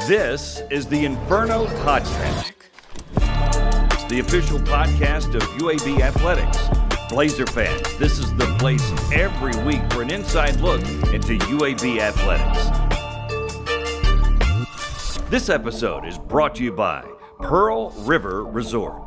This is the Inferno Podcast. It's the official podcast of UAB Athletics. Blazer fans, this is the place every week for an inside look into UAB Athletics. This episode is brought to you by Pearl River Resort.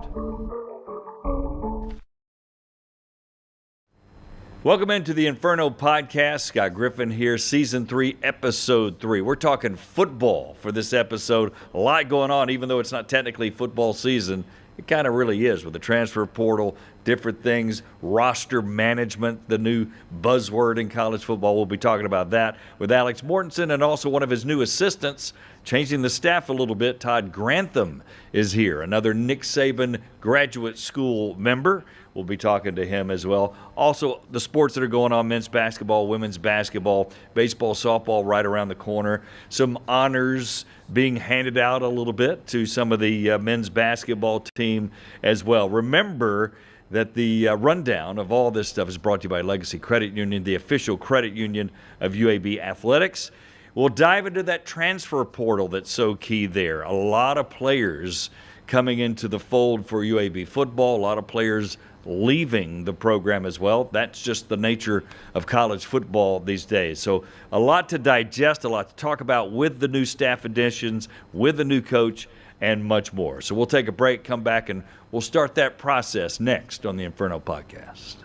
Welcome into the Inferno Podcast. Scott Griffin here, Season 3, Episode 3. We're talking football for this episode. A lot going on, even though it's not technically football season. It kind of really is with the transfer portal, different things, roster management, the new buzzword in college football. We'll be talking about that with Alex Mortensen and also one of his new assistants, changing the staff a little bit. Todd Grantham is here, another Nick Saban graduate school member. We'll be talking to him as well. Also, the sports that are going on, men's basketball, women's basketball, baseball, softball right around the corner. Some honors being handed out a little bit to some of the men's basketball team as well. Remember that the rundown of all this stuff is brought to you by Legacy Credit Union, the official credit union of UAB Athletics. We'll dive into that transfer portal that's so key there. A lot of players coming into the fold for UAB football, a lot of players leaving the program as well. That's just the nature of college football these days. So a lot to digest, a lot to talk about with the new staff additions, with the new coach, and much more. So we'll take a break, come back, and we'll start that process next on the Inferno Podcast.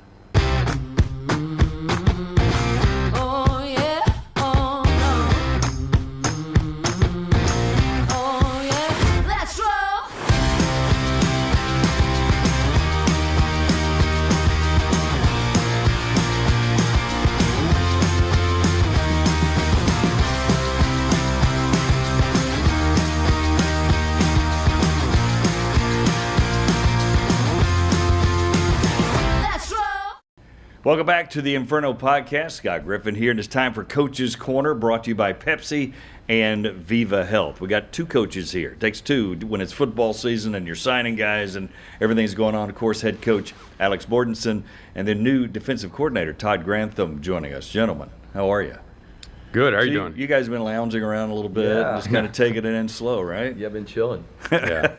Welcome back to the Inferno Podcast. Scott Griffin here, and it's time for Coach's Corner, brought to you by Pepsi and Viva Health. We got two coaches here. It takes two when it's football season and you're signing guys and everything's going on. Of course, head coach Alex Mortensen and the new defensive coordinator Todd Grantham joining us. Gentlemen, how are you? Good. How are you doing? You guys have been lounging around a little bit, just kind of taking it in slow, right? Yeah, I've been chilling. Yeah.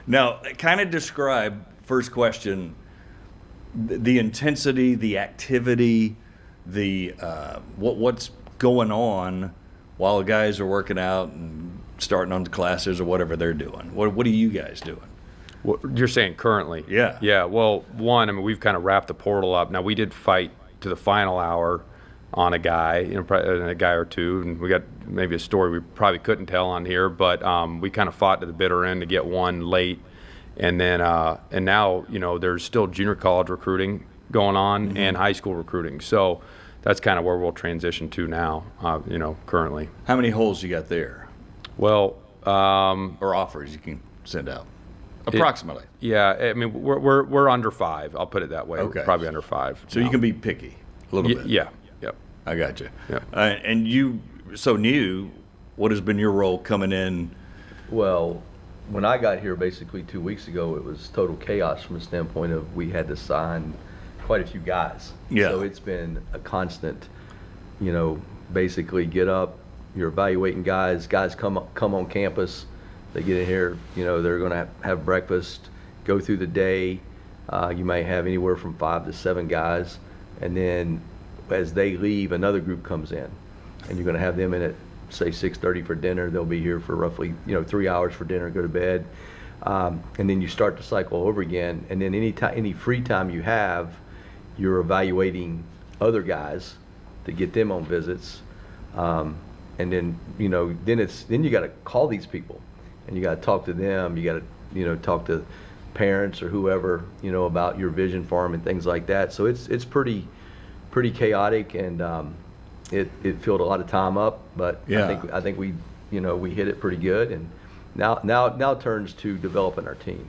Now, kind of describe, first question, the intensity, the activity, the what's going on while the guys are working out and starting on the classes or whatever they're doing. What are you guys doing? What you're saying currently? Yeah. Yeah. Well, we've kind of wrapped the portal up. Now, we did fight to the final hour on a guy, a guy or two, and we got maybe a story we probably couldn't tell on here, but we kind of fought to the bitter end to get one late. And then, and now, there's still junior college recruiting going on and high school recruiting. So that's kind of where we'll transition to now, currently. How many holes you got there? Well, or offers you can send out, approximately. We're under 5. I'll put it that way. Okay. We're probably under 5. So you can be picky a little bit. Yeah. Yep. I got you. Yep. And you, so new, what has been your role coming in? Well, when I got here basically 2 weeks ago, it was total chaos from the standpoint of we had to sign quite a few guys. Yeah. So it's been a constant, basically get up, you're evaluating guys come on campus, they get in here, they're going to have breakfast, go through the day. You may have anywhere from 5 to 7 guys, and then as they leave, another group comes in, and you're going to have them in at say 6:30 for dinner. They'll be here for roughly 3 hours for dinner, go to bed, and then you start the cycle over again. And then any free time you have, you're evaluating other guys to get them on visits, and then then you got to call these people, and you got to talk to them. You got to talk to parents or whoever about your vision for them and things like that. So it's pretty chaotic, and it filled a lot of time up, but yeah. I think we hit it pretty good, and now turns to developing our team,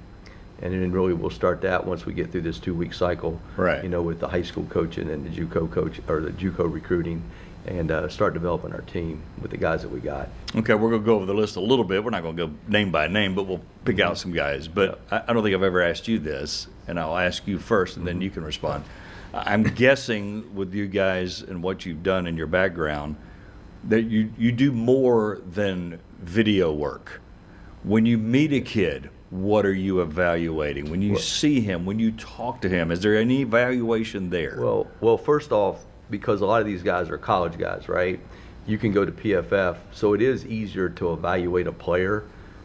and then really we'll start that once we get through this 2-week cycle, right? With the high school coaching and the JUCO coach or the JUCO recruiting, and start developing our team with the guys that we got. Okay, we're going to go over the list a little bit. We're not going to go name by name, but we'll pick out some guys. But I don't think I've ever asked you this, and I'll ask you first, and then you can respond. I'm guessing with you guys and what you've done in your background, that you do more than video work. When you meet a kid, what are you evaluating? When you see him, when you talk to him, is there any evaluation there? Well, first off, because a lot of these guys are college guys, right? You can go to PFF, so it is easier to evaluate a player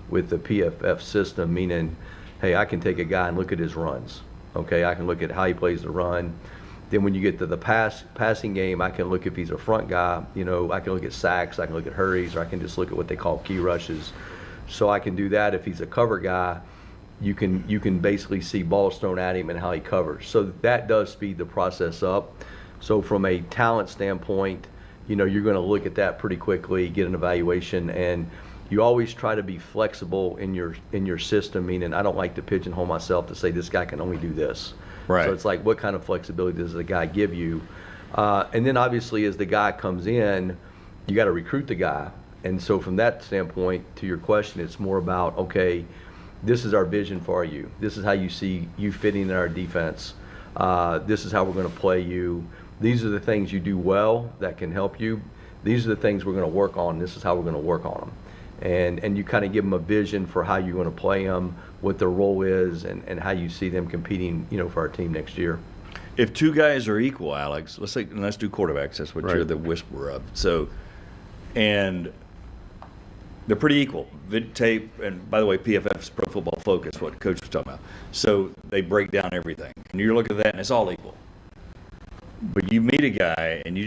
with the PFF system, meaning, hey, I can take a guy and look at his runs. Okay, I can look at how he plays the run. Then when you get to the passing game, I can look if he's a front guy. I can look at sacks, I can look at hurries, or I can just look at what they call key rushes. So I can do that. If he's a cover guy, you can basically see balls thrown at him and how he covers. So that does speed the process up. So from a talent standpoint, you're going to look at that pretty quickly, get an evaluation, and you always try to be flexible in your system, meaning I don't like to pigeonhole myself to say this guy can only do this. Right. So it's like, what kind of flexibility does the guy give you? And then obviously as the guy comes in, you got to recruit the guy. And so from that standpoint, to your question, it's more about, okay, this is our vision for you. This is how you see you fitting in our defense. This is how we're going to play you. These are the things you do well that can help you. These are the things we're going to work on. This is how we're going to work on them. And you kind of give them a vision for how you're going to play them, what their role is, and how you see them competing, for our team next year. If two guys are equal, Alex, let's do quarterbacks. That's what Right. you're the whisperer of. So, and they're pretty equal. Vid tape, and by the way, PFF's Pro Football Focus, what Coach was talking about. So they break down everything, and you're looking at that, and it's all equal. But you meet a guy, and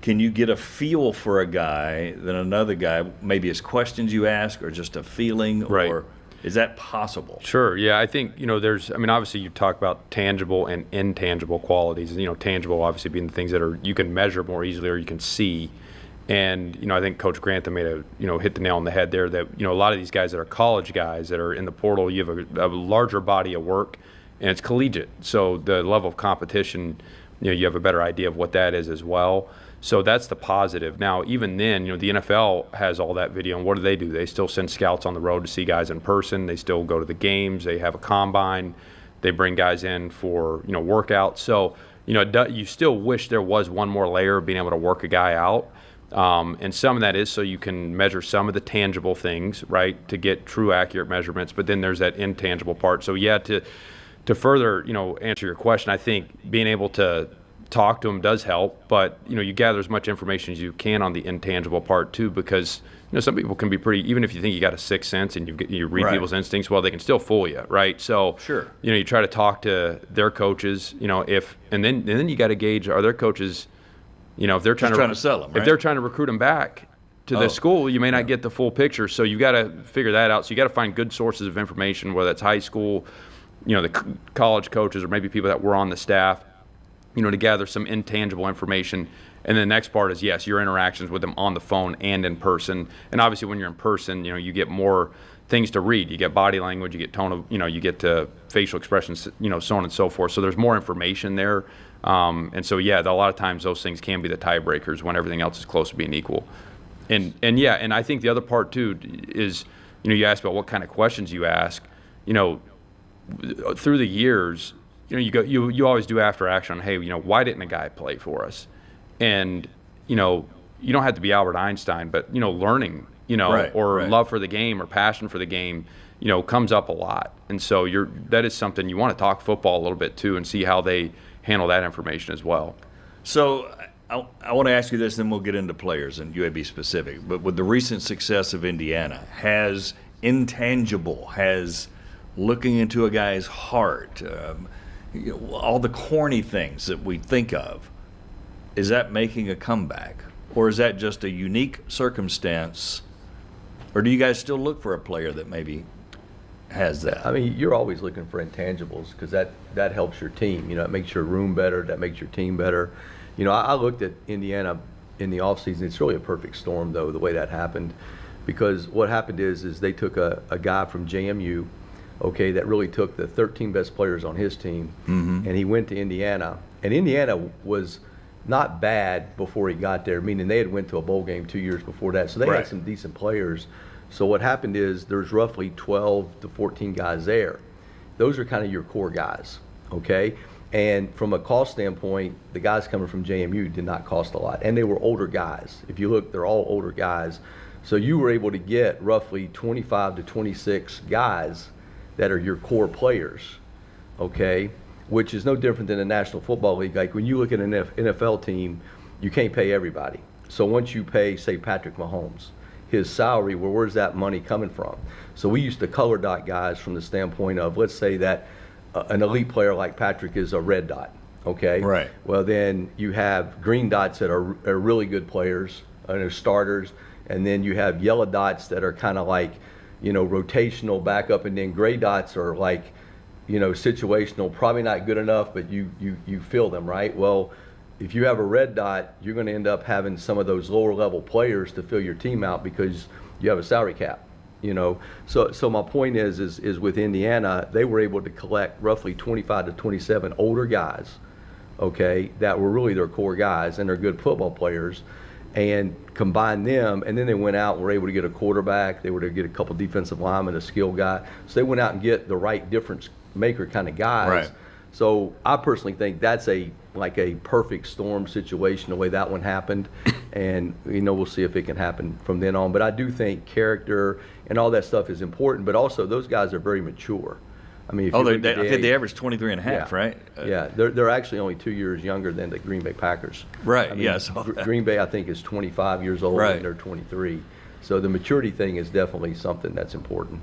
can you get a feel for a guy than another guy? Maybe it's questions you ask, or just a feeling, Right. or is that possible? Sure. Yeah, I think, obviously you talk about tangible and intangible qualities. Tangible obviously being the things that you can measure more easily or you can see. And, I think Coach Grantham hit the nail on the head there that, a lot of these guys that are college guys that are in the portal, you have a larger body of work and it's collegiate. So the level of competition, you have a better idea of what that is as well. So that's the positive. Now, even then, the NFL has all that video, and what do? They still send scouts on the road to see guys in person. They still go to the games. They have a combine. They bring guys in for, workouts. So, you still wish there was one more layer of being able to work a guy out. And some of that is so you can measure some of the tangible things, right, to get true accurate measurements. But then there's that intangible part. So, yeah, to further, answer your question, I think being able to talk to them does help, but you gather as much information as you can on the intangible part too, because some people can be pretty, even if you think you got a sixth sense and you read Right. people's instincts, well, they can still fool you, right? So Sure. You try to talk to their coaches, and then you got to gauge, are their coaches, if they're trying to sell them, if right? they're trying to recruit them back to the school, you may not get the full picture. So you got to figure that out. So you got to find good sources of information, whether it's high school, the college coaches, or maybe people that were on the staff, to gather some intangible information. And the next part is, yes, your interactions with them on the phone and in person. And obviously when you're in person, you get more things to read. You get body language, you get tone of, you get to facial expressions, so on and so forth. So there's more information there. And so, yeah, a lot of times those things can be the tiebreakers when everything else is close to being equal. And I think the other part too is, you asked about what kind of questions you ask, through the years, you always do after action on, hey, why didn't a guy play for us? And, you don't have to be Albert Einstein, but, learning, Right, or right. love for the game or passion for the game, comes up a lot. And so that is something you want to talk football a little bit too and see how they handle that information as well. So I want to ask you this, then we'll get into players and UAB specific. But with the recent success of Indiana, has looking into a guy's heart, all the corny things that we think of, is that making a comeback? Or is that just a unique circumstance? Or do you guys still look for a player that maybe has that? I mean, you're always looking for intangibles because that helps your team. It makes your room better. That makes your team better. I looked at Indiana in the offseason. It's really a perfect storm, though, the way that happened. Because what happened is they took a guy from JMU, okay, that really took the 13 best players on his team, and he went to Indiana. And Indiana was not bad before he got there, meaning they had went to a bowl game 2 years before that. So they Right. had some decent players. So what happened is there's roughly 12 to 14 guys there. Those are kind of your core guys, okay? And from a cost standpoint, the guys coming from JMU did not cost a lot. And they were older guys. If you look, they're all older guys. So you were able to get roughly 25 to 26 guys that are your core players, okay? Which is no different than the National Football League. Like when you look at an NFL team, you can't pay everybody. So once you pay, say, Patrick Mahomes, his salary, well, where's that money coming from? So we used to color dot guys from the standpoint of, let's say that an elite player like Patrick is a red dot, okay? Right. Well, then you have green dots that are really good players, and are starters, and then you have yellow dots that are kind of like, rotational backup, and then gray dots are like, situational, probably not good enough, but you fill them, right? Well, if you have a red dot, you're going to end up having some of those lower level players to fill your team out because you have a salary cap, So my point is with Indiana, they were able to collect roughly 25 to 27 older guys, okay, that were really their core guys and they're good football players, and combine them, and then they went out and were able to get a quarterback, they were able to get a couple defensive linemen, a skill guy, so they went out and get the right difference maker kind of guys. Right. So I personally think that's a perfect storm situation, the way that one happened, and we'll see if it can happen from then on. But I do think character and all that stuff is important, but also those guys are very mature. I mean, I think they average 23 and a half, yeah, right? Yeah, they're actually only 2 years younger than the Green Bay Packers. Right. I mean, Yeah. I saw that. Green Bay, I think, is 25 years old, Right. and they're 23. So the maturity thing is definitely something that's important.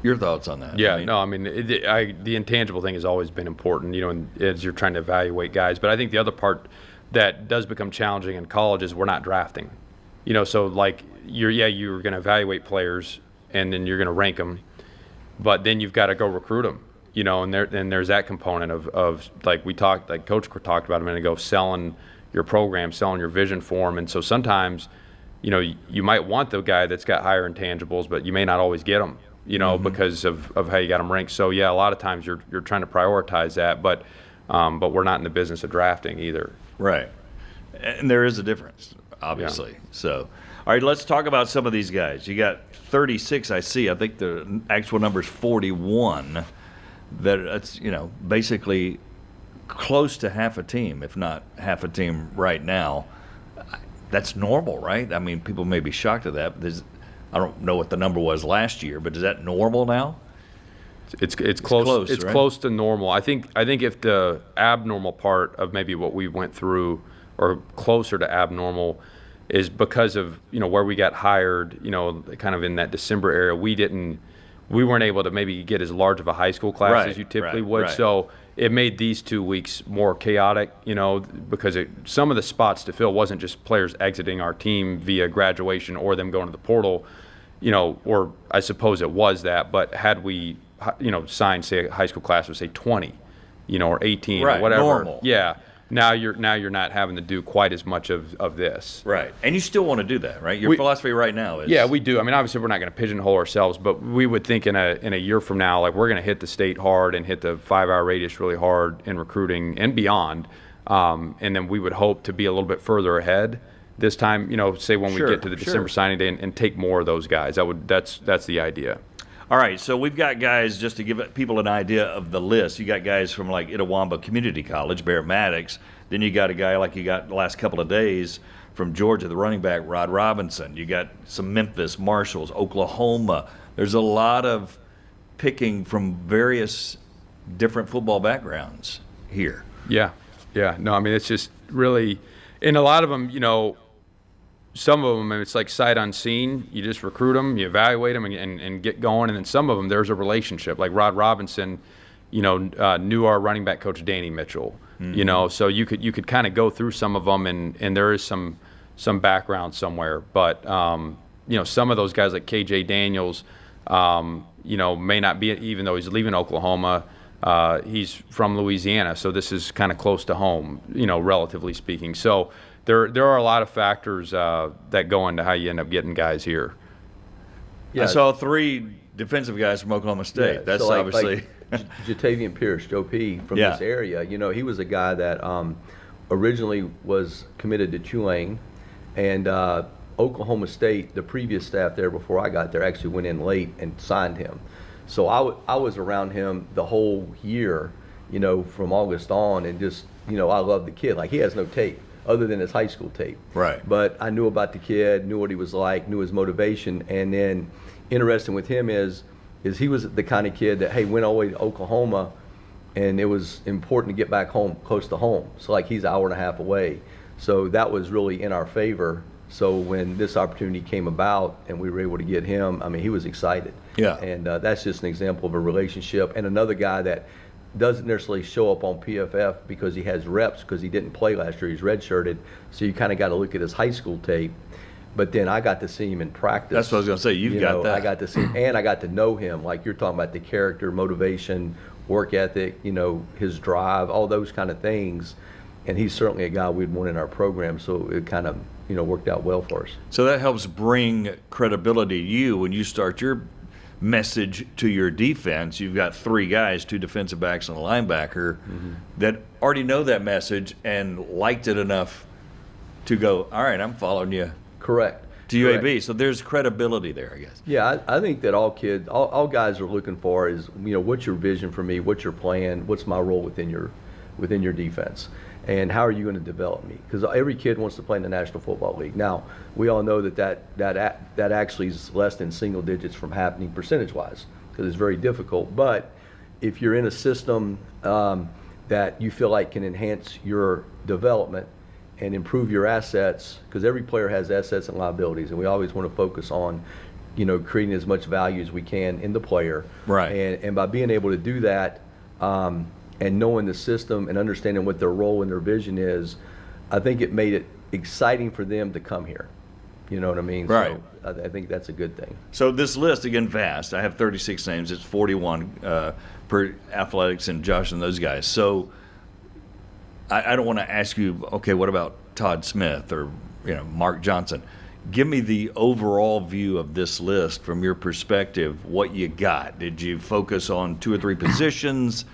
Your thoughts on that? Yeah, no, I mean, the intangible thing has always been important, and as you're trying to evaluate guys. But I think the other part that does become challenging in college is we're not drafting. So like you're going to evaluate players and then you're going to rank them, but then you've got to go recruit them. And there's that component of like Coach talked about a minute ago, selling your program, selling your vision for them. And so sometimes, you might want the guy that's got higher intangibles, but you may not always get them. Because of how you got them ranked. So yeah, a lot of times you're trying to prioritize that, but we're not in the business of drafting either. Right. And there is a difference, obviously. Yeah. So, all right, let's talk about some of these guys. You got 36, I see. I think the actual number is 41. That's, basically close to half a team, if not half a team right now. That's normal, right? I mean, people may be shocked at that, but I don't know what the number was last year, but is that normal now? It's close. It's right? Close to normal. I think if the abnormal part of maybe what we went through, or closer to abnormal, is because of where we got hired. Kind of in that December area, we weren't able to maybe get as large of a high school class as you typically would. Right. So it made these 2 weeks more chaotic. Because some of the spots to fill wasn't just players exiting our team via graduation or them going to the portal. Or I suppose it was that, but had we, signed, say, a high school class with, say, 20, or 18 right, or whatever. Normal. Yeah. Now you're not having to do quite as much of this. Right. And you still want to do that, right? Your philosophy right now is... Yeah, we do. I mean, obviously we're not going to pigeonhole ourselves, but we would think in a year from now, like, we're going to hit the state hard and hit the 5-hour radius really hard in recruiting and beyond. And then we would hope to be a little bit further ahead this time, say when we get to the December signing day and take more of those guys. That's the idea. All right, so we've got guys, just to give people an idea of the list, you got guys from like Itawamba Community College, Barrett Maddox. Then you got a guy like you got the last couple of days from Georgia, the running back, Rod Robinson. You got some Memphis, Marshalls, Oklahoma. There's a lot of picking from various different football backgrounds here. Yeah. No, I mean, it's just really, and a lot of them, some of them, it's like sight unseen. You just recruit them, you evaluate them, and get going. And then some of them, there's a relationship. Like Rod Robinson, knew our running back coach, Danny Mitchell. Mm-hmm. So you could kind of go through some of them, and there is some background somewhere. But some of those guys like KJ Daniels, may not be, even though he's leaving Oklahoma. He's from Louisiana, so this is kind of close to home, relatively speaking. So there are a lot of factors that go into how you end up getting guys here. Yeah. I saw 3 defensive guys from Oklahoma State. Yeah, that's so obviously Jatavian Pierce, Joe P. from this area. He was a guy that originally was committed to Tulane, and Oklahoma State, the previous staff there before I got there, actually went in late and signed him. So I was around him the whole year, from August on, and just, I love the kid. Like, he has no tape other than his high school tape. Right. But I knew about the kid, knew what he was like, knew his motivation. And then interesting with him is he was the kind of kid that, hey, went all the way to Oklahoma, and it was important to get back home, close to home. So, like, he's an hour and a half away. So that was really in our favor. So when this opportunity came about and we were able to get him, I mean, he was excited. Yeah. And that's just an example of a relationship. And another guy that doesn't necessarily show up on PFF because he has reps, because he didn't play last year. He's redshirted. So you kind of got to look at his high school tape. But then I got to see him in practice. That's what I was going to say. You've got that. I got to see him, and I got to know him. Like you're talking about the character, motivation, work ethic, his drive, all those kind of things. And he's certainly a guy we'd want in our program. So it kind of, worked out well for us. So that helps bring credibility to you when you start your message to your defense. You've got 3 guys, 2 defensive backs and a linebacker, that already know that message and liked it enough to go, all right, I'm following you. Correct. To UAB. So there's credibility there, I guess. Yeah, I think that all guys are looking for is, what's your vision for me? What's your plan? What's my role within your defense? And how are you going to develop me? Because every kid wants to play in the National Football League. Now, we all know that actually is less than single digits from happening percentage-wise, because it's very difficult. But if you're in a system that you feel like can enhance your development and improve your assets, because every player has assets and liabilities, and we always want to focus on, creating as much value as we can in the player. Right. And by being able to do that, and knowing the system and understanding what their role and their vision is, I think it made it exciting for them to come here. You know what I mean? Right. So I think that's a good thing. So this list, again, vast. I have 36 names. It's 41 per Athletics and Josh and those guys. So I don't want to ask you, okay, what about Todd Smith or Mark Johnson? Give me the overall view of this list from your perspective. What you got? Did you focus on 2 or 3 positions?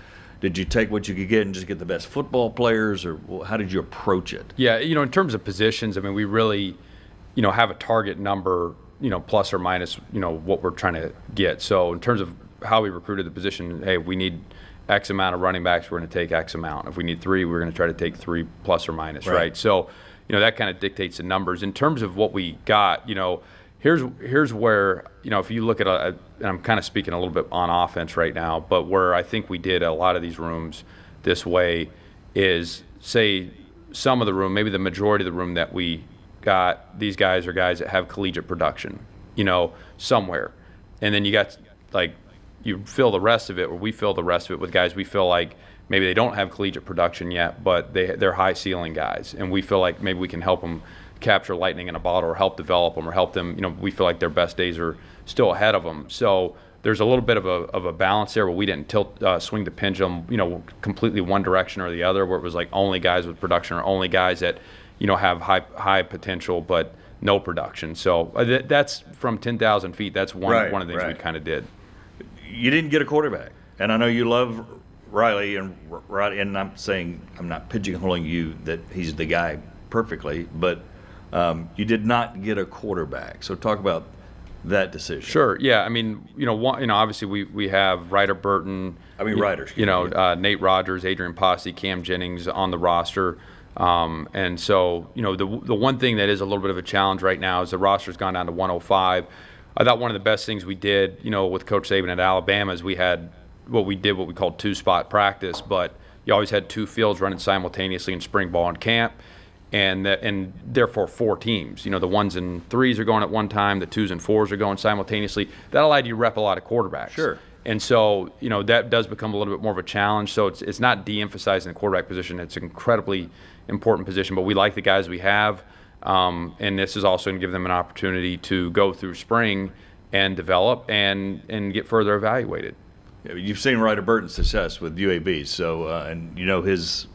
Did you take what you could get and just get the best football players, or how did you approach it? Yeah, in terms of positions, I mean, we really, have a target number, plus or minus, what we're trying to get. So in terms of how we recruited the position, hey, we need X amount of running backs, we're going to take X amount. If we need 3, we're going to try to take 3 plus or minus, right? So, that kind of dictates the numbers. In terms of what we got, here's where, if you look at, and I'm kind of speaking a little bit on offense right now, but where I think we did a lot of these rooms this way is, say, some of the room, maybe the majority of the room that we got, these guys are guys that have collegiate production, somewhere. And then you got, like, you fill the rest of it, or we fill the rest of it with guys we feel like maybe they don't have collegiate production yet, but they're high ceiling guys. And we feel like maybe we can help them capture lightning in a bottle, or help develop them, or help them, we feel like their best days are still ahead of them. So there's a little bit of a balance there where we didn't swing the pendulum, completely one direction or the other, where it was like only guys with production or only guys that, have high potential but no production. So that's from 10,000 feet. That's one of the things we kind of did. You didn't get a quarterback, and I know you love Riley, and I'm saying, I'm not pigeonholing you that he's the guy perfectly, but you did not get a quarterback. So talk about that decision. Sure. Yeah. I mean, obviously we have Ryder Burton. Nate Rogers, Adrian Posse, Cam Jennings on the roster. And so, the one thing that is a little bit of a challenge right now is the roster's gone down to 105. I thought one of the best things we did, with Coach Saban at Alabama is we had what we called 2-spot practice, but you always had 2 fields running simultaneously in spring ball and camp. And therefore 4 teams. The 1s and 3s are going at one time, the 2s and 4s are going simultaneously. That allowed you to rep a lot of quarterbacks. Sure. And so, that does become a little bit more of a challenge. So it's not de-emphasizing the quarterback position. It's an incredibly important position, but we like the guys we have. And this is also going to give them an opportunity to go through spring and develop and get further evaluated. You've seen Ryder Burton's success with UAB, so and his.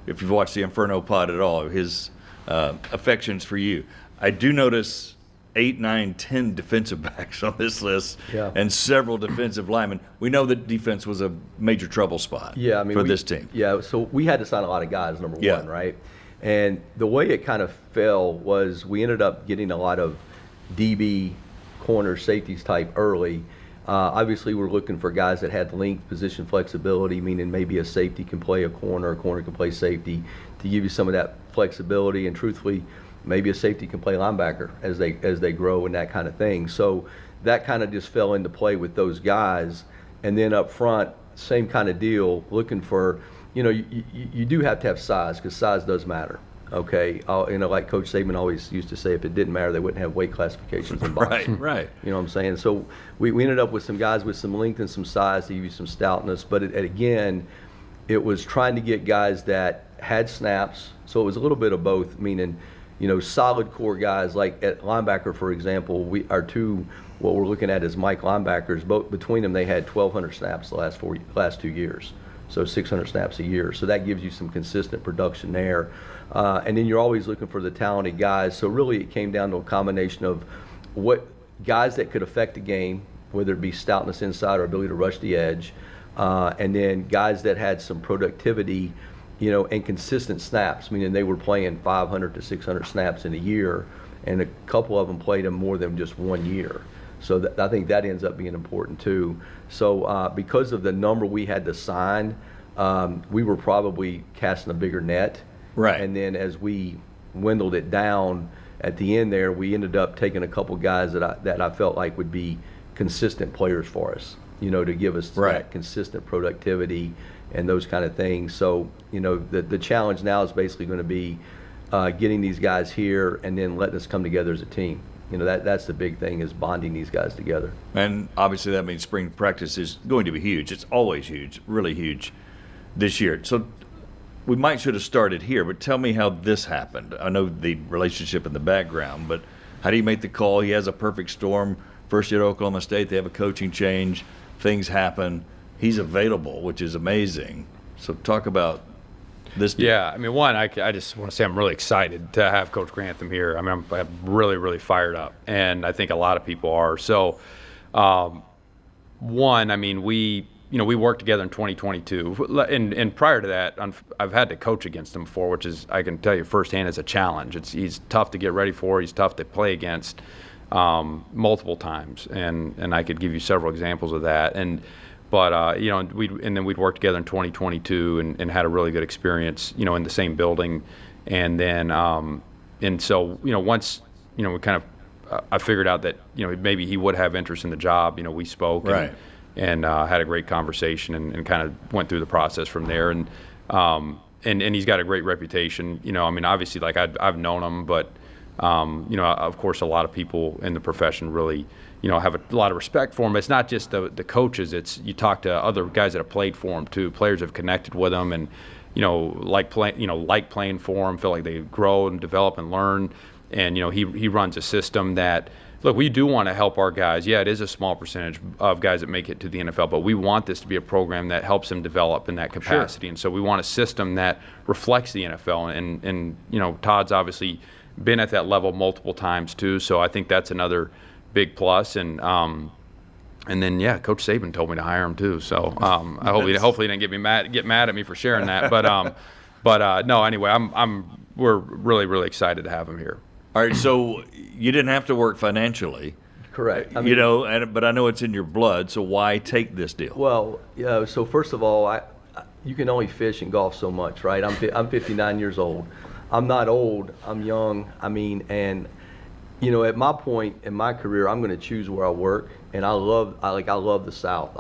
If you've watched the Inferno pod at all, his affections for you. I do notice 8, 9, 10 defensive backs on this list, and several defensive linemen. We know that defense was a major trouble spot for this team. Yeah, so we had to sign a lot of guys, number one, right? And the way it kind of fell was we ended up getting a lot of DB, corner, safeties type early. Obviously, we're looking for guys that had length, position flexibility, meaning maybe a safety can play a corner can play safety, to give you some of that flexibility. And truthfully, maybe a safety can play linebacker as they grow and that kind of thing. So that kind of just fell into play with those guys. And then up front, same kind of deal, looking for, you do have to have size, because size does matter. Okay, like Coach Saban always used to say, if it didn't matter, they wouldn't have weight classifications in boxing. Right. You know what I'm saying? So we ended up with some guys with some length and some size to give you some stoutness. But again, it was trying to get guys that had snaps. So it was a little bit of both, meaning, solid core guys. Like at linebacker, for example, what we're looking at is Mike linebackers. Both between them, they had 1,200 snaps the last 2 years. So 600 snaps a year. So that gives you some consistent production there. And then you're always looking for the talented guys. So really it came down to a combination of what guys that could affect the game, whether it be stoutness inside or ability to rush the edge, and then guys that had some productivity, and consistent snaps, meaning they were playing 500 to 600 snaps in a year, and a couple of them played them more than just 1 year. So I think that ends up being important too. So because of the number we had to sign, we were probably casting a bigger net. Right. And then as we dwindled it down at the end there, we ended up taking a couple guys that I felt like would be consistent players for us, to give us that consistent productivity and those kind of things. So, the challenge now is basically going to be getting these guys here and then letting us come together as a team. That's the big thing, is bonding these guys together. And obviously that means spring practice is going to be huge. It's always huge, really huge this year. So we should have started here, but tell me how this happened. I know the relationship in the background, but how do you make the call? He has a perfect storm. First year at Oklahoma State, they have a coaching change. Things happen. He's available, which is amazing. So talk about this deal. Yeah, I just want to say I'm really excited to have Coach Grantham here. I'm really, really fired up, and I think a lot of people are. So, we worked together in 2022, and prior to that, I've had to coach against him before, which is, I can tell you firsthand, is a challenge. He's tough to get ready for. He's tough to play against multiple times, and I could give you several examples of that. But we'd worked together in 2022 and had a really good experience, in the same building, and then so once we kind of I figured out that maybe he would have interest in the job. We spoke. Right. And had a great conversation and kind of went through the process from there. And he's got a great reputation. Obviously, like I've known him, but of course, a lot of people in the profession really, have a lot of respect for him. It's not just the coaches. It's, you talk to other guys that have played for him too. Players have connected with him and like playing for him, feel like they grow and develop and learn. And he runs a system that. Look, we do want to help our guys. Yeah, it is a small percentage of guys that make it to the NFL, but we want this to be a program that helps them develop in that capacity. Sure. And so we want a system that reflects the NFL. And Todd's obviously been at that level multiple times too. So I think that's another big plus. And then Coach Saban told me to hire him too. So I hopefully he didn't get mad at me for sharing that. But no, anyway, we're really, really excited to have him here. All right, so you didn't have to work financially. Correct. But I know it's in your blood, so why take this deal? Well, so first of all, you can only fish and golf so much, right? I'm 59 years old. I'm not old, I'm young. And at my point in my career, I'm going to choose where I work, and I love the South.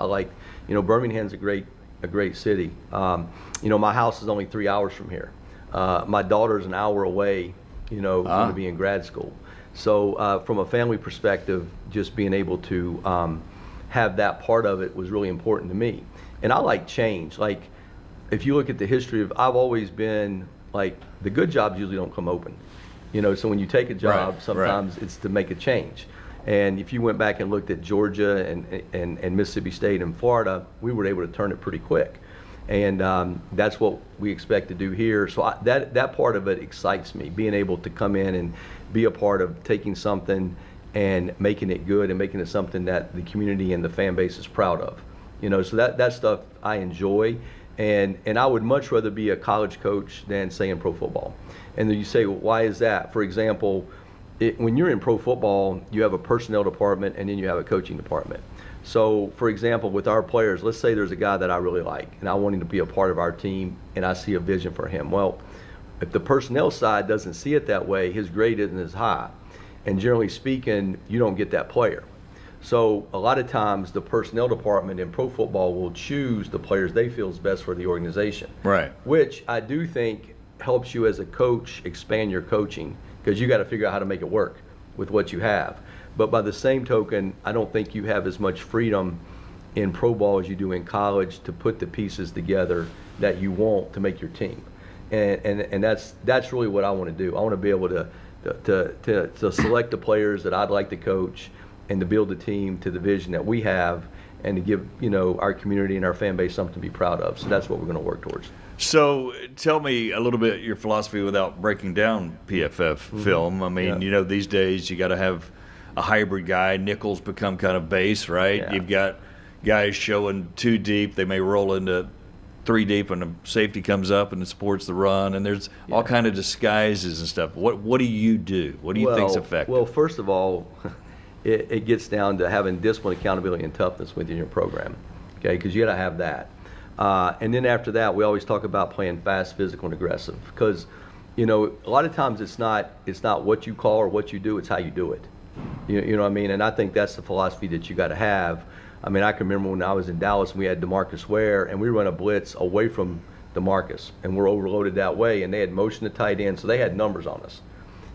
Birmingham's a great city. My house is only 3 hours from here. My daughter's an hour away. Going to be in grad school. So from a family perspective, just being able to have that part of it was really important to me. And I like change. Like, if you look at the history I've always been, like, the good jobs usually don't come open. So when you take a job, sometimes it's to make a change. And if you went back and looked at Georgia and Mississippi State and Florida, we were able to turn it pretty quick. And that's what we expect to do here. So that part of it excites me, being able to come in and be a part of taking something and making it good and making it something that the community and the fan base is proud of. So that stuff I enjoy. And I would much rather be a college coach than, say, in pro football. And then you say, well, why is that? For example, when you're in pro football, you have a personnel department and then you have a coaching department. So, for example, with our players, let's say there's a guy that I really like, and I want him to be a part of our team, and I see a vision for him. Well, if the personnel side doesn't see it that way, his grade isn't as high. And generally speaking, you don't get that player. So a lot of times the personnel department in pro football will choose the players they feel is best for the organization. Right. Which I do think helps you as a coach expand your coaching, because you got to figure out how to make it work with what you have. But by the same token, I don't think you have as much freedom in pro ball as you do in college to put the pieces together that you want to make your team. And that's really what I want to do. I want to be able to select the players that I'd like to coach and to build a team to the vision that we have, and to give our community and our fan base something to be proud of. So that's what we're going to work towards. So tell me a little bit your philosophy without breaking down PFF film. I mean, these days you got to have a hybrid guy. Nickels become kind of base, right? Yeah. You've got guys showing 2 deep. They may roll into 3 deep when the safety comes up and it supports the run, and there's all kind of disguises and stuff. What do you do? What do you think's effective? Well, first of all, it gets down to having discipline, accountability, and toughness within your program, okay? Because you got to have that. And then after that, we always talk about playing fast, physical, and aggressive. Because, a lot of times it's not what you call or what you do, it's how you do it. You know what I mean? And I think that's the philosophy that you got to have. I mean, I can remember when I was in Dallas and we had DeMarcus Ware, and we run a blitz away from DeMarcus, and we're overloaded that way, and they had motion to tight end, so they had numbers on us.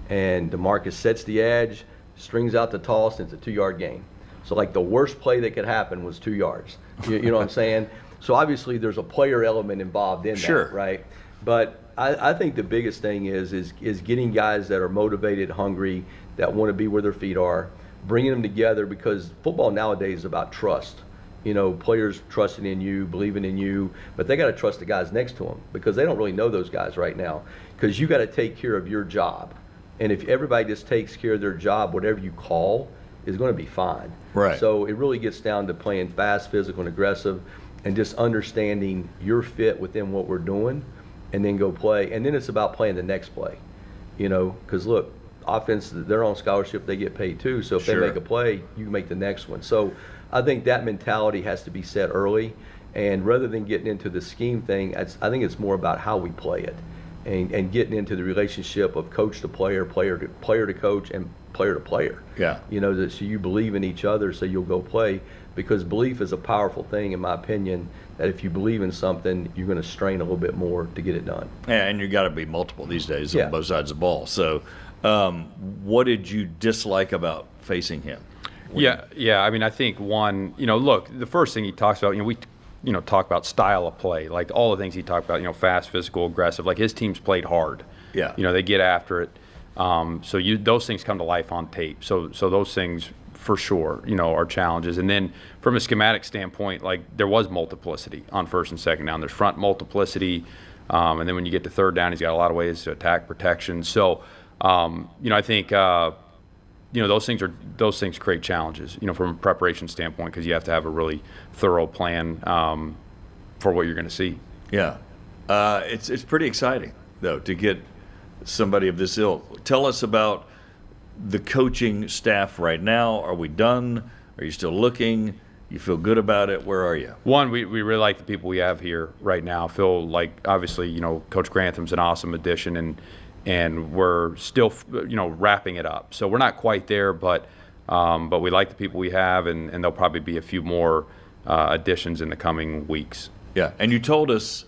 And DeMarcus sets the edge, strings out the toss, and it's a 2-yard gain. So like the worst play that could happen was 2 yards. You know what I'm saying? So obviously there's a player element involved in that, right? But I think the biggest thing is getting guys that are motivated, hungry, that want to be where their feet are, bringing them together, because football nowadays is about trust. Players trusting in you, believing in you, but they got to trust the guys next to them, because they don't really know those guys right now. Because you got to take care of your job. And if everybody just takes care of their job, whatever you call is going to be fine. Right. So it really gets down to playing fast, physical, and aggressive, and just understanding your fit within what we're doing, and then go play. And then it's about playing the next play. Because look, offense, they're on scholarship, they get paid too. So if they make a play, you make the next one. So I think that mentality has to be set early. And rather than getting into the scheme thing, I think it's more about how we play it. And getting into the relationship of coach to player, player to coach, and player to player. Yeah. So you believe in each other, so you'll go play, because belief is a powerful thing, in my opinion, that if you believe in something, you're going to strain a little bit more to get it done. Yeah, and you got to be multiple these days on both sides of the ball. So what did you dislike about facing him? Yeah. I mean, I think one, look, the first thing he talks about, we talk about style of play, like all the things he talked about, fast, physical, aggressive. Like his team's played hard. Yeah. They get after it. So those things come to life on tape. So those things for sure, are challenges. And then from a schematic standpoint, like there was multiplicity on first and second down. There's front multiplicity, and then when you get to third down, he's got a lot of ways to attack protection. So, I think those things create challenges, from a preparation standpoint, because you have to have a really thorough plan for what you're going to see. Yeah, it's pretty exciting though to get somebody of this ilk. Tell us about the coaching staff right now. Are we done? Are you still looking? You feel good about it? Where are you? One, we really like the people we have here right now. Feel like obviously Coach Grantham's an awesome addition, and we're still wrapping it up. So we're not quite there, but we like the people we have, and there'll probably be a few more additions in the coming weeks. Yeah, and you told us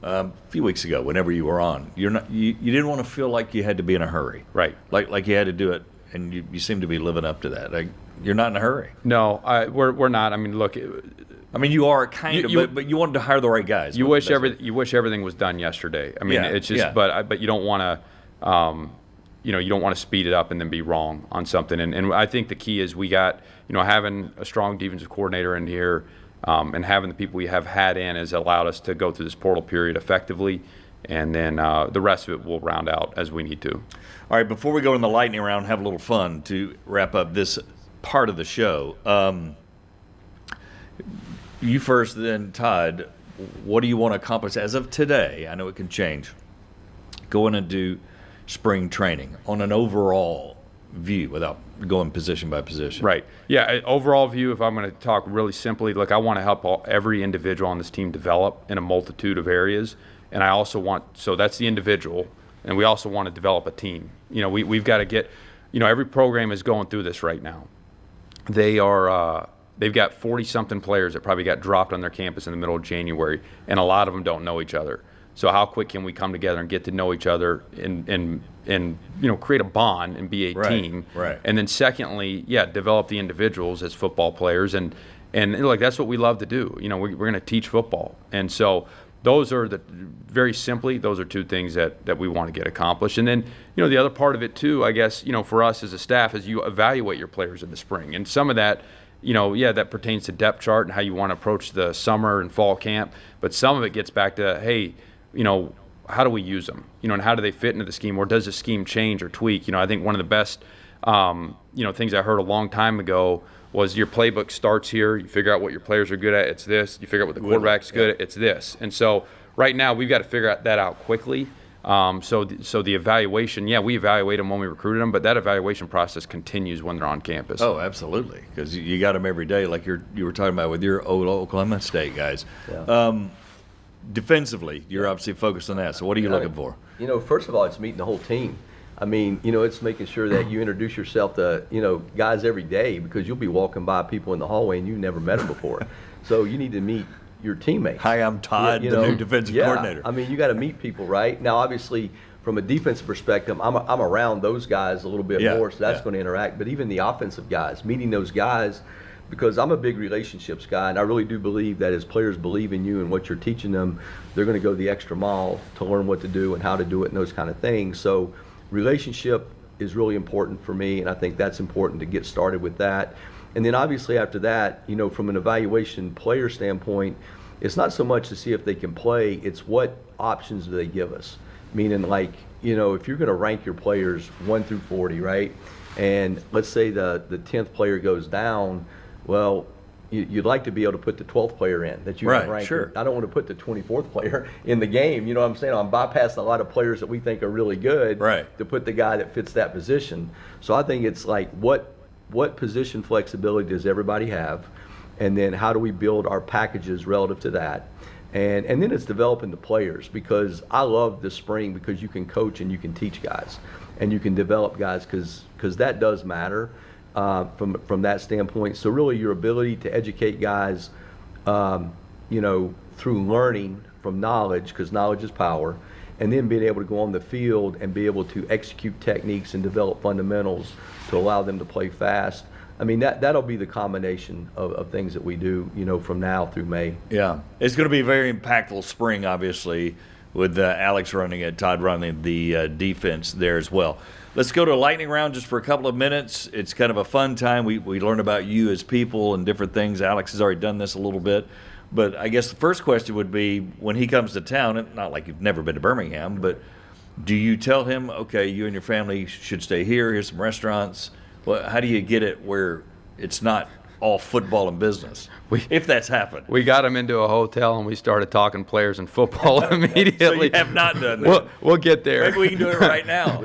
a few weeks ago, whenever you were on, you didn't want to feel like you had to be in a hurry, right? Like you had to do it, and you seem to be living up to that. Like you're not in a hurry. No, we're not. I mean, look. I mean, you are kind of, but you wanted to hire the right guys. You wish everything was done yesterday. I mean, it's just, but you don't want to. You don't want to speed it up and then be wrong on something. And I think the key is we got, having a strong defensive coordinator in here, and having the people we have had in has allowed us to go through this portal period effectively. And then the rest of it will round out as we need to. All right, before we go in the lightning round, have a little fun to wrap up this part of the show. You first, then Todd. What do you want to accomplish as of today? I know it can change. Going into spring training on an overall view, without going position by position. Right. Yeah. Overall view, if I'm going to talk really simply, look, I want to help every individual on this team develop in a multitude of areas. And I also so that's the individual. And we also want to develop a team. We've got to get, every program is going through this right now. They've got 40-something players that probably got dropped on their campus in the middle of January, and a lot of them don't know each other. So how quick can we come together and get to know each other and create a bond and be a team? Right. And then secondly, develop the individuals as football players, and that's what we love to do. We're going to teach football, and so those are those are two things that we want to get accomplished. And then the other part of it too, I guess, for us as a staff, is you evaluate your players in the spring, and some of that. That pertains to depth chart and how you want to approach the summer and fall camp. But some of it gets back to, hey, how do we use them? And how do they fit into the scheme? Or does the scheme change or tweak? I think one of the best, things I heard a long time ago was your playbook starts here. You figure out what your players are good at. It's this. You figure out what the quarterback's good at. It's this. And so right now we've got to figure that out quickly. So the evaluation, we evaluate them when we recruited them, but that evaluation process continues when they're on campus. Oh, absolutely, because you got them every day, like you were talking about with your old Oklahoma State guys. Yeah. Defensively, you're obviously focused on that. So what are you looking for? First of all, it's meeting the whole team. I mean, it's making sure that you introduce yourself to, guys every day, because you'll be walking by people in the hallway and you've never met them before. So you need to meet your teammates. Hi, I'm Todd, the new defensive coordinator. I mean, you got to meet people, right? Now, obviously, from a defensive perspective, I'm around those guys a little bit more, so that's going to interact. But even the offensive guys, meeting those guys, because I'm a big relationships guy, and I really do believe that as players believe in you and what you're teaching them, they're going to go the extra mile to learn what to do and how to do it and those kind of things. So relationship is really important for me, and I think that's important to get started with that. And then obviously after that, from an evaluation player standpoint, it's not so much to see if they can play, it's what options do they give us. Meaning, if you're going to rank your players 1 through 40, right? And let's say the 10th player goes down, well, you'd like to be able to put the 12th player in that you can rank. Sure. I don't want to put the 24th player in the game. You know what I'm saying? I'm bypassing a lot of players that we think are really good to put the guy that fits that position. So I think it's like what position flexibility does everybody have? And then how do we build our packages relative to that? And then it's developing the players, because I love the spring because you can coach and you can teach guys and you can develop guys because that does matter from that standpoint. So really your ability to educate guys, through learning from knowledge, because knowledge is power, and then being able to go on the field and be able to execute techniques and develop fundamentals to allow them to play fast. I mean, that'll be the combination of things that we do, from now through May. Yeah. It's going to be a very impactful spring, obviously, with Alex running it, Todd running the defense there as well. Let's go to a lightning round just for a couple of minutes. It's kind of a fun time. We learn about you as people and different things. Alex has already done this a little bit. But I guess the first question would be, when he comes to town, and not like you've never been to Birmingham, but do you tell him, okay, you and your family should stay here, here's some restaurants? Well, how do you get it where it's not all football and business, if that's happened? We got him into a hotel, and we started talking players and football immediately. So you have not done that. We'll get there. Maybe we can do it right now.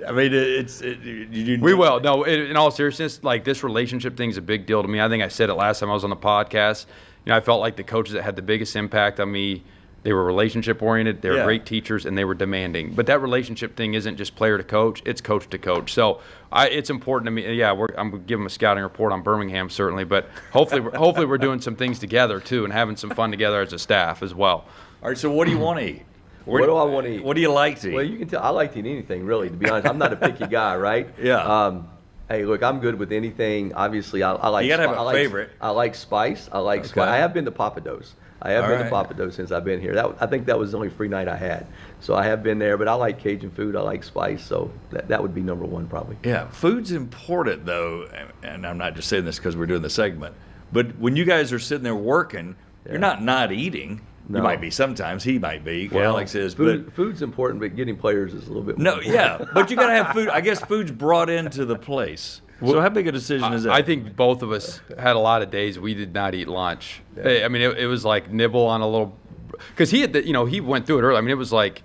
I mean, we will. No, in all seriousness, this relationship thing is a big deal to me. I think I said it last time I was on the podcast. I felt like the coaches that had the biggest impact on me, they were relationship oriented, they were great teachers, and they were demanding. But that relationship thing isn't just player to coach, it's coach to coach. So it's important to me. Yeah, I'm giving a scouting report on Birmingham, certainly, but hopefully we're doing some things together too and having some fun together as a staff as well. All right, so what do you want to eat? What do I want to eat? What do you like to eat? Well, you can tell I like to eat anything, really, to be honest. I'm not a picky guy, right? Yeah. Hey, look, I'm good with anything. Obviously, I like. You gotta have a favorite. I like spice. Spice. I have been to Papados. I have been to Papados since I've been here. I think that was the only free night I had. So I have been there, but I like Cajun food. I like spice. So that would be number one probably. Yeah, food's important though, and I'm not just saying this because we're doing the segment, but when you guys are sitting there working, you're not eating. No. You might be sometimes. He might be. Well, Alex is. Food's important, but getting players is a little bit more important. Yeah, but you got to have food. I guess food's brought into the place. So how big a decision is that? I think both of us had a lot of days we did not eat lunch. Yeah. I mean, it was like nibble on a little – because he went through it early. I mean, it was like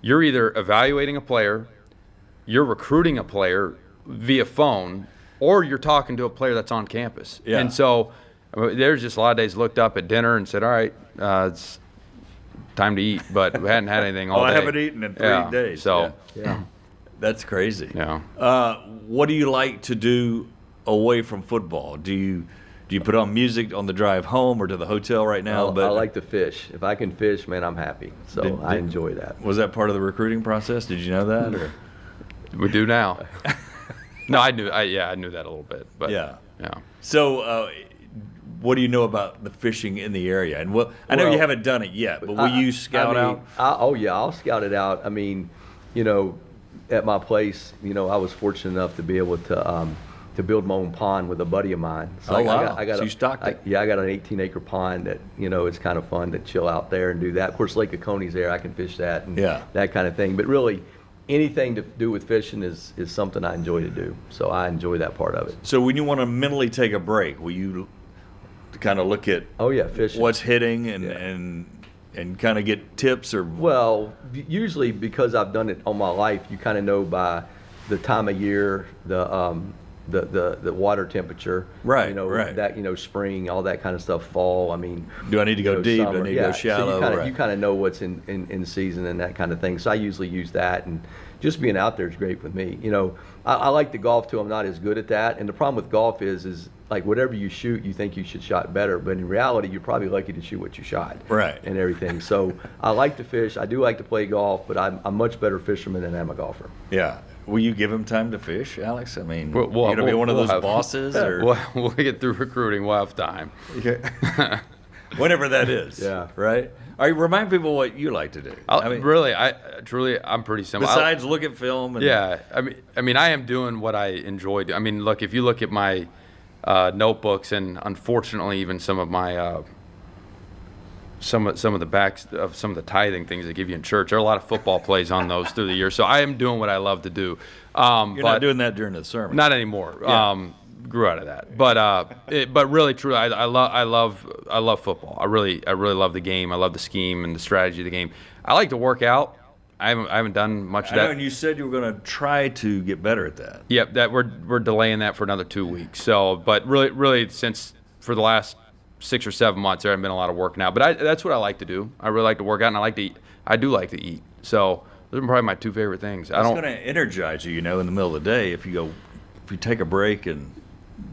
you're either evaluating a player, you're recruiting a player via phone, or you're talking to a player that's on campus. Yeah. And so there's just a lot of days looked up at dinner and said, all right, it's time to eat, but we hadn't had anything all day. I haven't eaten in 3 days. So, Yeah. That's crazy. yeah. What do you like to do away from football? Do you put on music on the drive home or to the hotel right now? I like to fish. If I can fish, man, I'm happy. So I enjoy that. Was that part of the recruiting process? Did you know that? Or? We do now. No, I knew that a little bit. But Yeah. Yeah. So, what do you know about the fishing in the area? And I know you haven't done it yet, but will you scout out? I'll scout it out. I mean, at my place, I was fortunate enough to be able to build my own pond with a buddy of mine. So So you stocked it? I got an 18-acre pond that, it's kind of fun to chill out there and do that. Of course, Lake Oconee's there. I can fish that and that kind of thing. But really, anything to do with fishing is something I enjoy to do. So I enjoy that part of it. So when you want to mentally take a break, will you kind of look at fishing. what's hitting and kind of get tips or? Well, usually because I've done it all my life, you kind of know by the time of year, the water temperature, Right. that spring, all that kind of stuff, fall. I mean, Do I need to go deep? summer. Do I need to go shallow? So you kind of know what's in season and that kind of thing. So I usually use that, and just being out there is great with me. I like to golf too. I'm not as good at that, and the problem with golf is like whatever you shoot, you think you should shot better, but in reality, you're probably lucky to shoot what you shot, Right. and everything. So I like to fish. I do like to play golf, but I'm a much better fisherman than I'm a golfer. Yeah. Will you give him time to fish, Alex? I mean, We'll- you going to be one of we'll those have- bosses? Or We'll get through recruiting. We'll have time. whenever that is. Yeah. Right? All right, remind people what you like to do. I'm pretty simple. Besides look at film. And, Yeah, I mean, I am doing what I enjoy doing. I mean, look, if you look at my notebooks, and unfortunately, even some of my some of the backs of some of the tithing things they give you in church, there are a lot of football plays on those through the year. So I am doing what I love to do. You're not doing that during the sermon. Not anymore. Yeah. Grew out of that, but really, truly, I love football. I really love the game. I love the scheme and the strategy of the game. I like to work out. I haven't done much of I that. know, and you said you were going to try to get better at that. Yep, that we're delaying that for another 2 weeks. So, but really, since for the last 6 or 7 months, there hasn't been a lot of working out. But that's what I like to do. I really like to work out, and I like to eat. I do like to eat. So those are probably my two favorite things. It's going to energize you, in the middle of the day if you take a break and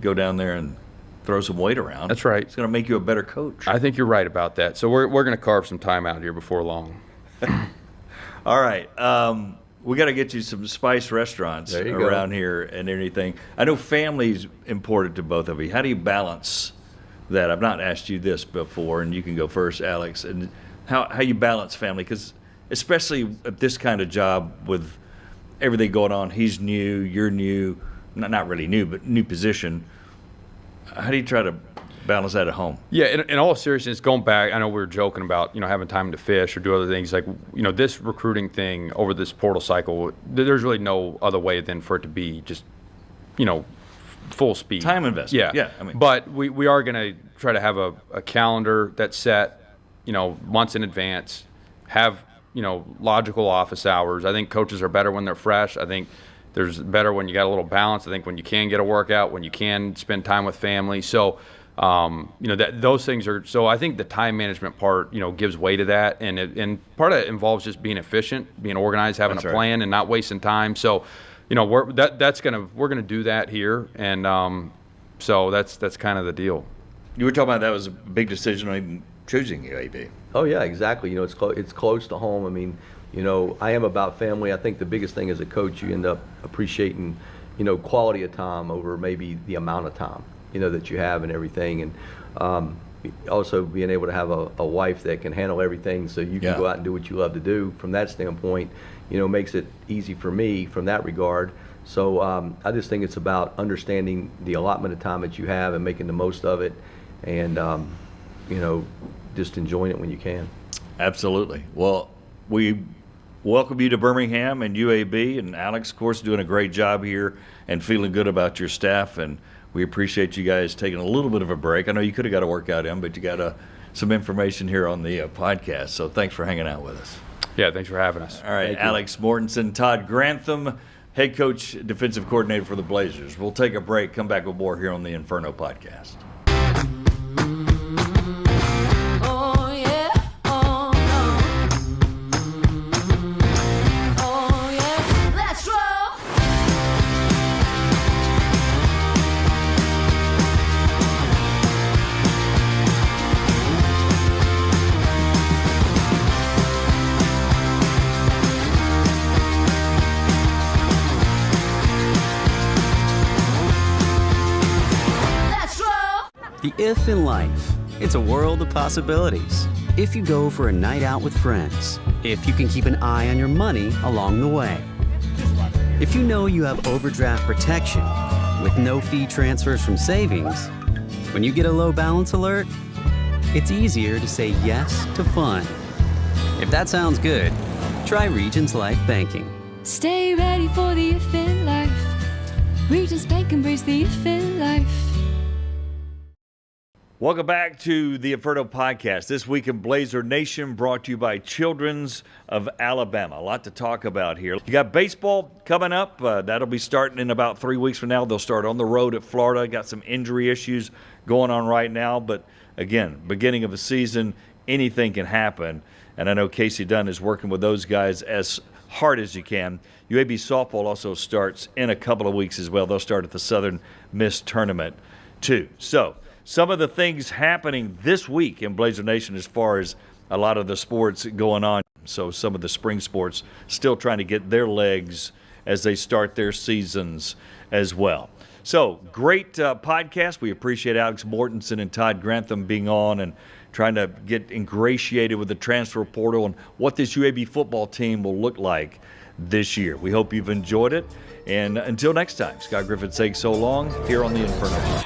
go down there and throw some weight around. That's right. It's going to make you a better coach. I think you're right about that. So we're going to carve some time out here before long. All right. We got to get you some spice restaurants around here and anything. I know family's important to both of you. How do you balance that? I've not asked you this before, and you can go first, Alex. And how you balance family, because especially at this kind of job with everything going on, he's new, you're new, not really new, but new position. How do you try to balance that at home? Yeah, in all seriousness, going back, I know we were joking about, having time to fish or do other things. Like, this recruiting thing over this portal cycle, there's really no other way than for it to be just, full speed. Time investment. Yeah. But we are going to try to have a calendar that's set, months in advance, have, logical office hours. I think coaches are better when they're fresh. I think there's better when you got a little balance. I think when you can get a workout, when you can spend time with family. So, those things are. So I think the time management part, gives way to that, and part of it involves just being efficient, being organized, having a plan, and not wasting time. So, we're gonna do that here, and so that's kind of the deal. You were talking about that was a big decision on choosing you, AB. Oh yeah, exactly. It's close to home. I mean, I am about family. I think the biggest thing as a coach, you end up appreciating, quality of time over maybe the amount of time, that you have and everything. And also being able to have a wife that can handle everything so you can go out and do what you love to do from that standpoint, makes it easy for me from that regard. So I just think it's about understanding the allotment of time that you have and making the most of it, and, just enjoying it when you can. Absolutely. Well, we welcome you to Birmingham and UAB, and Alex, of course, doing a great job here and feeling good about your staff, and we appreciate you guys taking a little bit of a break. I know you could have got a workout in, but you got some information here on the podcast, so thanks for hanging out with us. Yeah, thanks for having us. All right, Alex Mortensen, Todd Grantham head coach, defensive coordinator for the Blazers. We'll take a break, come back with more here on the Inferno Podcast. The if in life. It's a world of possibilities. If you go for a night out with friends. If you can keep an eye on your money along the way. If you know you have overdraft protection with no fee transfers from savings. When you get a low balance alert, it's easier to say yes to fun. If that sounds good, try Regions Life Banking. Stay ready for the if in life. Regions Bank, embrace the if in life. Welcome back to the Inferno Podcast. This week in Blazer Nation, brought to you by Children's of Alabama. A lot to talk about here. You got baseball coming up. That'll be starting in about 3 weeks from now. They'll start on the road at Florida. Got some injury issues going on right now. But again, beginning of the season, anything can happen. And I know Casey Dunn is working with those guys as hard as you can. UAB softball also starts in a couple of weeks as well. They'll start at the Southern Miss Tournament too. So, some of the things happening this week in Blazer Nation as far as a lot of the sports going on. So some of the spring sports still trying to get their legs as they start their seasons as well. So great podcast. We appreciate Alex Mortensen and Todd Grantham being on and trying to get ingratiated with the transfer portal and what this UAB football team will look like this year. We hope you've enjoyed it. And until next time, Scott Griffin saying so long here on the Inferno.